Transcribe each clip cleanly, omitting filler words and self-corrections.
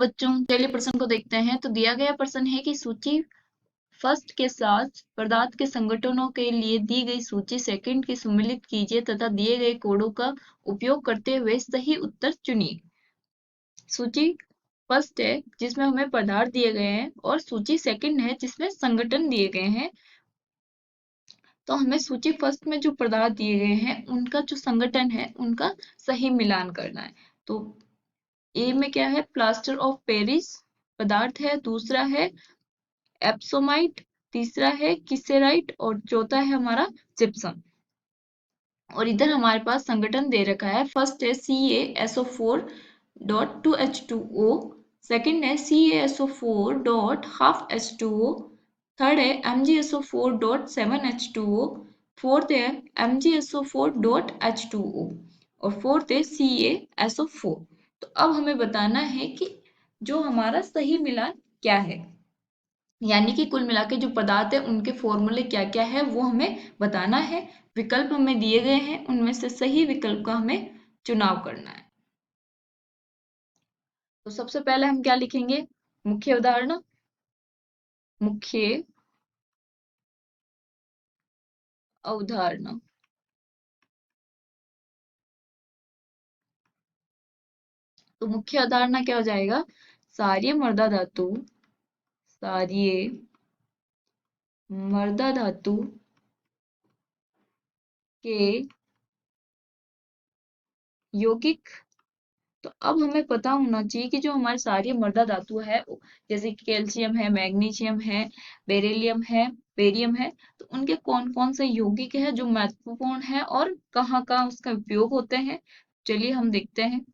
बच्चों चलिए प्रश्न को देखते हैं। तो दिया गया प्रश्न है कि सूची फर्स्ट के साथ पदार्थ के संगठनों के लिए दी गई सूची सेकंड की सम्मिलित कीजिए तथा दिए गए कोडों का उपयोग करते हुए सही उत्तर चुनिए। सूची फर्स्ट है जिसमें हमें पदार्थ दिए गए हैं और सूची सेकंड है जिसमें संगठन दिए गए हैं। तो हमें सूची फर्स्ट में जो पदार्थ दिए गए हैं उनका जो संगठन है उनका सही मिलान करना है। तो ए में क्या है, प्लास्टर ऑफ पेरिस पदार्थ है, दूसरा है एप्सोमाइट, तीसरा है किसेराइट और चौथा है हमारा जिप्सम। और इधर हमारे पास संगठन दे रखा है, फर्स्ट है CaSO4.2H2O, सेकंड है CaSO4.half H2O, थर्ड है MgSO4.7H2O, फोर्थ है MgSO4.H2O और फोर्थ है CaSO4। तो अब हमें बताना है कि जो हमारा सही मिलान क्या है, यानी कि कुल मिला के जो पदार्थ है उनके फॉर्मूले क्या क्या है वो हमें बताना है। विकल्प हमें दिए गए हैं, उनमें से सही विकल्प का हमें चुनाव करना है। तो सबसे पहले हम क्या लिखेंगे, मुख्य उदाहरण, मुख्य अवधारणा। तो मुख्य अवधारणा क्या हो जाएगा, सारी मृदा धातु, सारी मृदा धातु के यौगिक। तो अब हमें पता होना चाहिए कि जो हमारे सारी मृदा धातु है जैसे कि कैल्शियम है, मैग्नीशियम है, बेरिलियम है, बेरियम है, तो उनके कौन कौन से यौगिक है जो महत्वपूर्ण है और कहाँ कहाँ उसका उपयोग होते हैं। चलिए हम देखते हैं।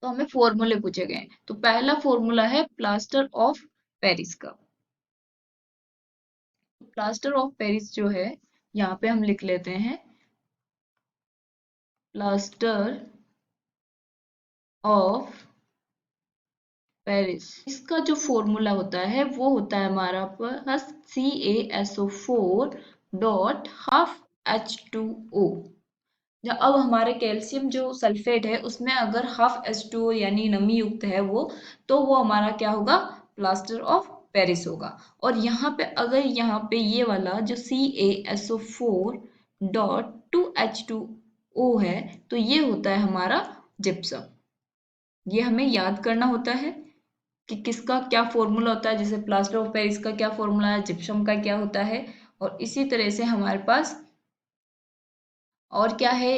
तो हमें फॉर्मूले पूछे गए हैं। तो पहला फॉर्मूला है प्लास्टर ऑफ पेरिस का। प्लास्टर ऑफ पेरिस जो है यहाँ पे हम लिख लेते हैं, प्लास्टर ऑफ पेरिस। इसका जो फॉर्मूला होता है वो होता है हमारा पास CaSO4.half H2O। जब अब हमारे कैल्शियम जो सल्फेट है उसमें अगर हाफ H2O यानी नमी युक्त है वो, तो वो हमारा क्या होगा, प्लास्टर ऑफ पेरिस होगा। और यहाँ पे अगर यहाँ पे ये वाला जो CaSO4.2H2O है तो ये होता है हमारा जिप्सम। ये हमें याद करना होता है कि किसका क्या फॉर्मूला होता है, जैसे प्लास्टर ऑफ पेरिस का क्या फॉर्मूला है, जिप्सम का क्या होता है। और इसी तरह से हमारे पास और क्या है,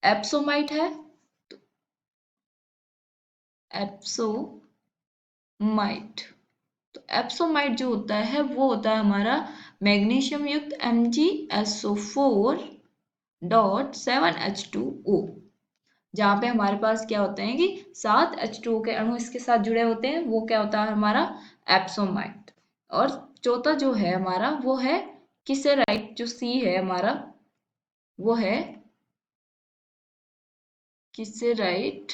एप्सोमाइट है। तो एप्सोमाइट, तो एप्सोमाइट जो होता है वो होता है हमारा मैग्नीशियम युक्त MgSO4.7H2O, जहाँ पे हमारे पास क्या होते हैं कि 7 H2O के अणु इसके साथ जुड़े होते हैं, वो क्या होता है हमारा एप्सोमाइट। और चौथा जो है हमारा वो है किसेराइट, जो C है हमारा वो है किसेराइट।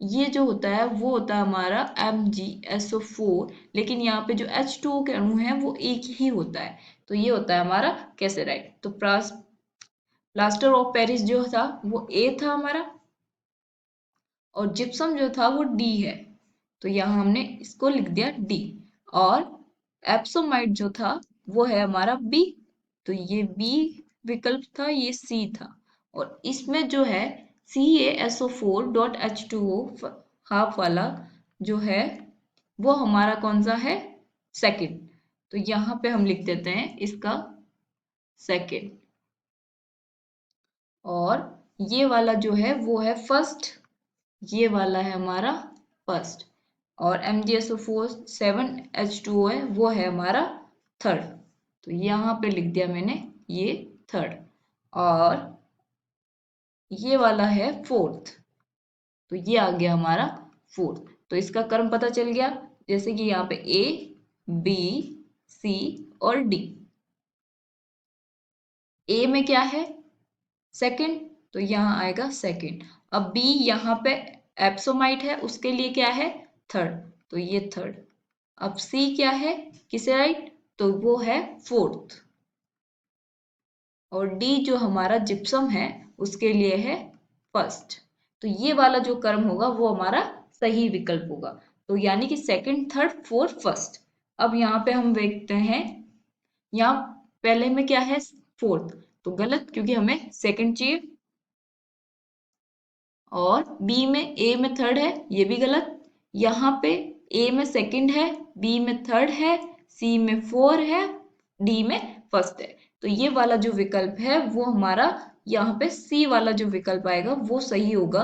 ये जो होता है वो होता है हमारा MgSO4, लेकिन यहाँ पे जो H2O के अणु हैं वो एक ही होता है, तो ये होता है हमारा कैसेराइट। तो प्लास्टर ऑफ पेरिस जो था वो A था हमारा, और जिप्सम जो था वो D है, तो यहाँ हमने इसको लिख दिया D। और एप्सोमाइट जो था वो है हमारा B, तो ये B विकल्प था, ये C था। और इसमें जो है CaSO4.H2O हाफ वाला जो है वो हमारा कौन सा है, सेकंड। तो यहाँ पे हम लिख देते हैं इसका सेकंड। और ये वाला जो है वो है फर्स्ट, ये वाला है हमारा फर्स्ट। और MgSO4 7H2O है वो है हमारा थर्ड, तो यहाँ पे लिख दिया मैंने ये थर्ड। और ये वाला है फोर्थ, तो ये आ गया हमारा फोर्थ। तो इसका क्रम पता चल गया, जैसे कि यहाँ पे A, B, C और D। A में क्या है, सेकंड, तो यहाँ आएगा सेकंड। अब B यहाँ पे एप्सोमाइट है, उसके लिए क्या है, थर्ड, तो ये थर्ड। अब C क्या है, किसेराइट, तो वो है फोर्थ। और D जो हमारा जिप्सम है उसके लिए है फर्स्ट। तो ये वाला जो क्रम होगा वो हमारा सही विकल्प होगा। तो यानी कि सेकंड, थर्ड, फोर्थ, फर्स्ट। अब यहाँ पे हम देखते हैं, यहाँ पहले में क्या है, फोर्थ, तो गलत, क्योंकि हमें सेकंड चाहिए। और बी में, ए में थर्ड है, ये भी गलत। यहाँ पे ए में सेकंड है, बी में थर्ड है, सी में फोर है, डी में फर्स्ट है। तो ये वाला जो विकल्प है वो हमारा, यहाँ पे सी वाला जो विकल्प आएगा वो सही होगा।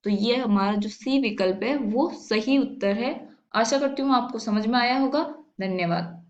तो ये हमारा जो सी विकल्प है वो सही उत्तर है। आशा करती हूँ आपको समझ में आया होगा। धन्यवाद।